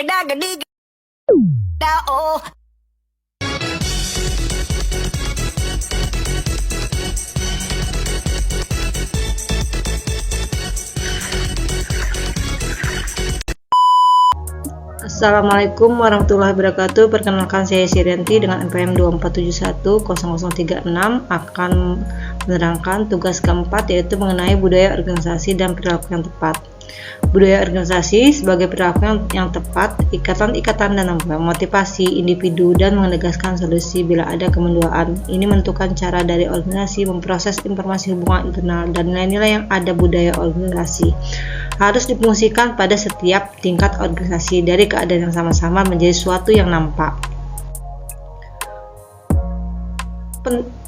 Gada-gadi, oh. Assalamualaikum warahmatullahi wabarakatuh. Perkenalkan, saya Sirianti dengan NPM 24710036 akan menerangkan tugas keempat, yaitu mengenai budaya organisasi dan perilaku yang tepat. Budaya organisasi sebagai perilaku yang tepat, ikatan-ikatan dan memotivasi individu dan menegaskan solusi bila ada kemenduaan. Ini menentukan cara dari organisasi memproses informasi hubungan internal dan nilai-nilai yang ada. Budaya organisasi harus difungsikan pada setiap tingkat organisasi dari keadaan yang sama-sama menjadi suatu yang nampak.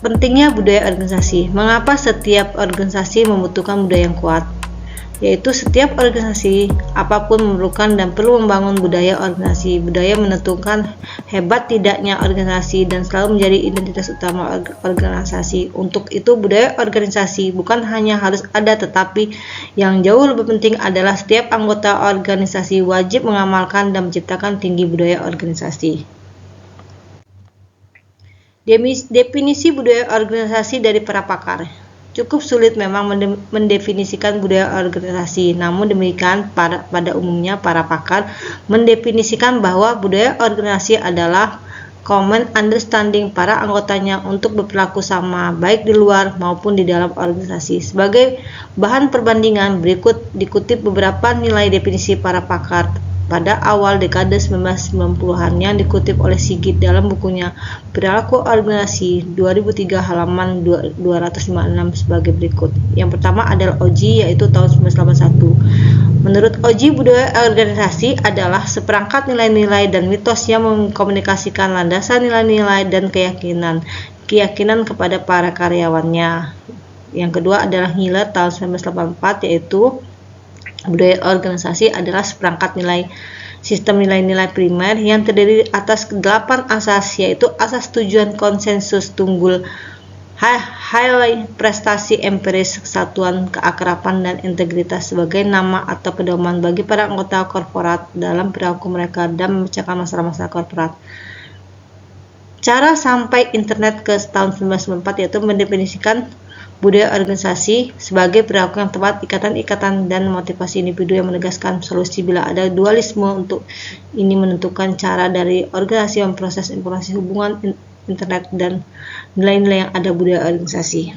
Pentingnya budaya organisasi. Mengapa setiap organisasi membutuhkan budaya yang kuat? Yaitu setiap organisasi apapun memerlukan dan perlu membangun budaya organisasi. Budaya menentukan hebat tidaknya organisasi dan selalu menjadi identitas utama organisasi. Untuk itu, budaya organisasi bukan hanya harus ada, tetapi yang jauh lebih penting adalah setiap anggota organisasi wajib mengamalkan dan menciptakan tinggi budaya organisasi. Definisi budaya organisasi dari para pakar. Cukup sulit memang mendefinisikan budaya organisasi, namun demikian pada umumnya para pakar mendefinisikan bahwa budaya organisasi adalah common understanding para anggotanya untuk berperilaku sama baik di luar maupun di dalam organisasi. Sebagai bahan perbandingan, berikut dikutip beberapa nilai definisi para pakar pada awal dekade 1990-an yang dikutip oleh Sigit dalam bukunya Perilaku Organisasi 2003 halaman 256 sebagai berikut. Yang pertama adalah Oji, yaitu tahun 1981. Menurut Oji, budaya organisasi adalah seperangkat nilai-nilai dan mitos yang mengkomunikasikan landasan nilai-nilai dan keyakinan kepada para karyawannya. Yang kedua adalah Hiller tahun 1984, yaitu budaya organisasi adalah seperangkat sistem nilai-nilai primer yang terdiri atas 8 asas, yaitu asas tujuan, konsensus, tunggul, highlight, prestasi, empiris, kesatuan, keakraban, dan integritas sebagai nama atau pedoman bagi para anggota korporat dalam perilaku mereka dan memecahkan masalah-masalah korporat. Cara sampai internet ke tahun 1994 yaitu mendefinisikan budaya organisasi sebagai perilaku yang tepat, ikatan-ikatan dan motivasi individu yang menegaskan solusi bila ada dualisme. Untuk ini menentukan cara dari organisasi memproses informasi hubungan internet dan nilai-nilai yang ada. Budaya organisasi.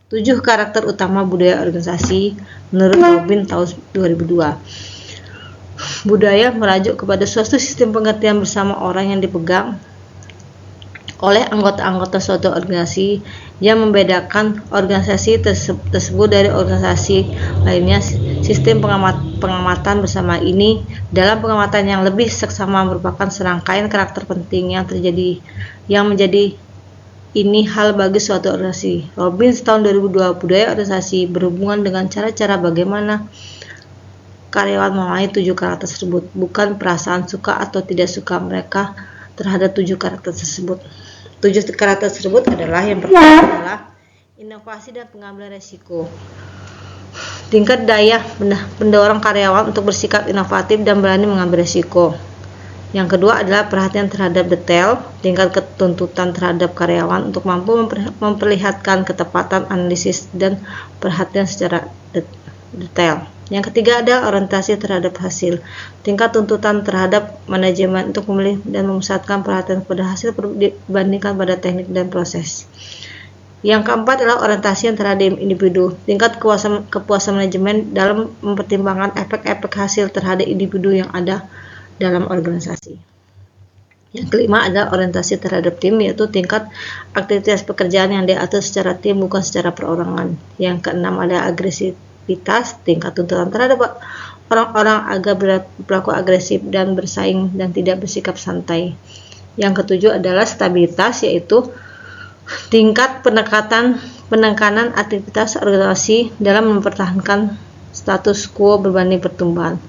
7 karakter utama budaya organisasi menurut Robin tahun 2002. Budaya merajuk kepada suatu sistem pengertian bersama orang yang dipegang oleh anggota-anggota suatu organisasi yang membedakan organisasi tersebut dari organisasi lainnya. Sistem pengamatan bersama ini dalam pengamatan yang lebih seksama merupakan serangkaian karakter penting yang menjadi ini hal bagi suatu organisasi. Robbins tahun 2002. Budaya organisasi berhubungan dengan cara-cara bagaimana karyawan memaknai 7 karakter tersebut, bukan perasaan suka atau tidak suka mereka terhadap 7 karakter tersebut. 7 karakter tersebut adalah, yang pertama adalah inovasi dan pengambilan resiko. Tingkat daya mendorong karyawan untuk bersikap inovatif dan berani mengambil resiko. Yang kedua adalah perhatian terhadap detail. Tingkat ketuntutan terhadap karyawan untuk mampu memperlihatkan ketepatan analisis dan perhatian secara detail. Yang ketiga adalah orientasi terhadap hasil. Tingkat tuntutan terhadap manajemen untuk memilih dan memusatkan perhatian pada hasil dibandingkan pada teknik dan proses. Yang keempat adalah orientasi terhadap individu. Tingkat kepuasan manajemen dalam mempertimbangkan efek-efek hasil terhadap individu yang ada dalam organisasi. Yang kelima adalah orientasi terhadap tim, yaitu tingkat aktivitas pekerjaan yang diatur secara tim bukan secara perorangan. Yang keenam adalah agresivitas, tingkat tuntutan terhadap orang-orang agar berlaku agresif dan bersaing dan tidak bersikap santai. Yang ketujuh adalah stabilitas, yaitu tingkat penekanan aktivitas organisasi dalam mempertahankan status quo berbanding pertumbuhan.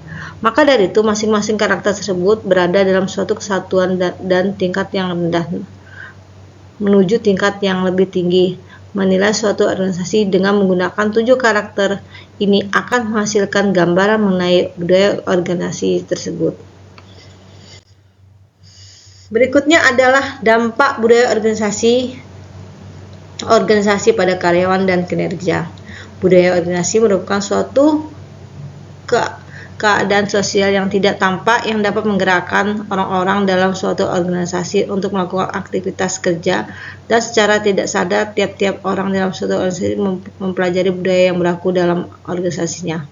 Maka dari itu, masing-masing karakter tersebut berada dalam suatu kesatuan dan tingkat yang rendah menuju tingkat yang lebih tinggi. menilai suatu organisasi dengan menggunakan 7 karakter ini akan menghasilkan gambaran mengenai budaya organisasi tersebut. Berikutnya adalah dampak budaya organisasi pada karyawan dan kinerja. Budaya organisasi merupakan suatu keadaan sosial yang tidak tampak yang dapat menggerakkan orang-orang dalam suatu organisasi untuk melakukan aktivitas kerja, dan secara tidak sadar tiap-tiap orang dalam suatu organisasi mempelajari budaya yang berlaku dalam organisasinya.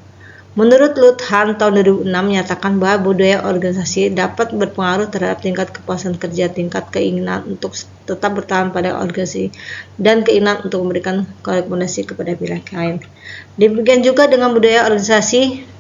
Menurut Luthhan tahun 2006 menyatakan bahwa budaya organisasi dapat berpengaruh terhadap tingkat kepuasan kerja, tingkat keinginan untuk tetap bertahan pada organisasi, dan keinginan untuk memberikan rekomendasi kepada pihak lain. Demikian juga dengan budaya organisasi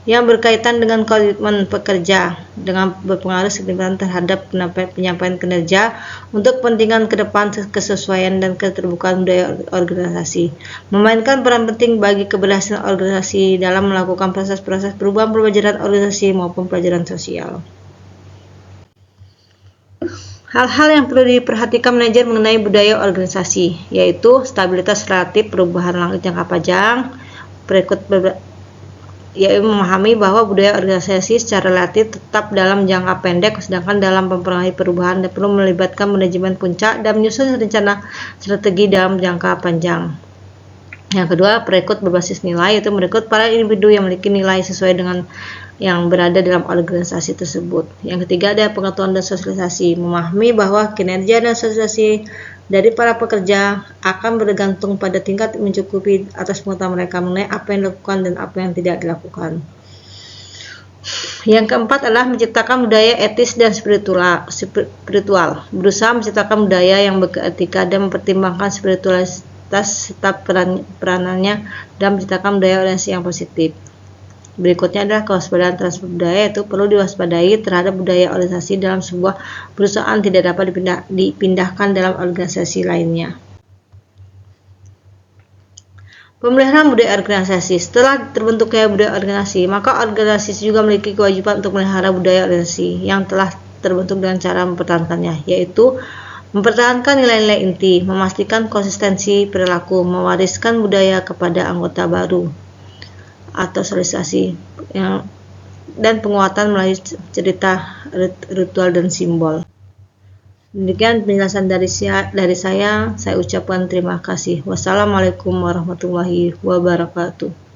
yang berkaitan dengan komitmen pekerja, dengan berpengaruh signifikan terhadap penyampaian kinerja untuk kepentingan ke depan, kesesuaian dan keterbukaan budaya organisasi, memainkan peran penting bagi keberhasilan organisasi dalam melakukan proses-proses perubahan pembelajaran organisasi maupun pelajaran sosial. Hal-hal yang perlu diperhatikan manajer mengenai budaya organisasi, yaitu stabilitas relatif, perubahan langit jangka panjang, yaitu memahami bahwa budaya organisasi secara relatif tetap dalam jangka pendek, sedangkan dalam mempengaruhi perubahan dan perlu melibatkan manajemen puncak dan menyusun rencana strategi dalam jangka panjang. Yang kedua, perekrut berbasis nilai, yaitu merekrut para individu yang memiliki nilai sesuai dengan yang berada dalam organisasi tersebut. Yang ketiga, ada pengetahuan dan sosialisasi, memahami bahwa kinerja dan sosialisasi dari para pekerja akan bergantung pada tingkat mencukupi atas pengetahuan mereka mengenai apa yang dilakukan dan apa yang tidak dilakukan. Yang keempat adalah menciptakan budaya etis dan spiritual, berusaha menciptakan budaya yang beretika dan mempertimbangkan spiritualitas serta peranannya dan menciptakan budaya organisasi yang positif. Berikutnya adalah kewaspadaan transfer budaya, yaitu perlu diwaspadai terhadap budaya organisasi dalam sebuah perusahaan tidak dapat dipindahkan dalam organisasi lainnya. Pemeliharaan budaya organisasi. Setelah terbentuknya budaya organisasi, maka organisasi juga memiliki kewajiban untuk memelihara budaya organisasi yang telah terbentuk dengan cara mempertahankannya, yaitu mempertahankan nilai-nilai inti, memastikan konsistensi perilaku, mewariskan budaya kepada anggota baru atau sosialisasi, dan penguatan melalui cerita, ritual dan simbol. Demikian penjelasan dari saya ucapkan terima kasih. Wassalamualaikum warahmatullahi wabarakatuh.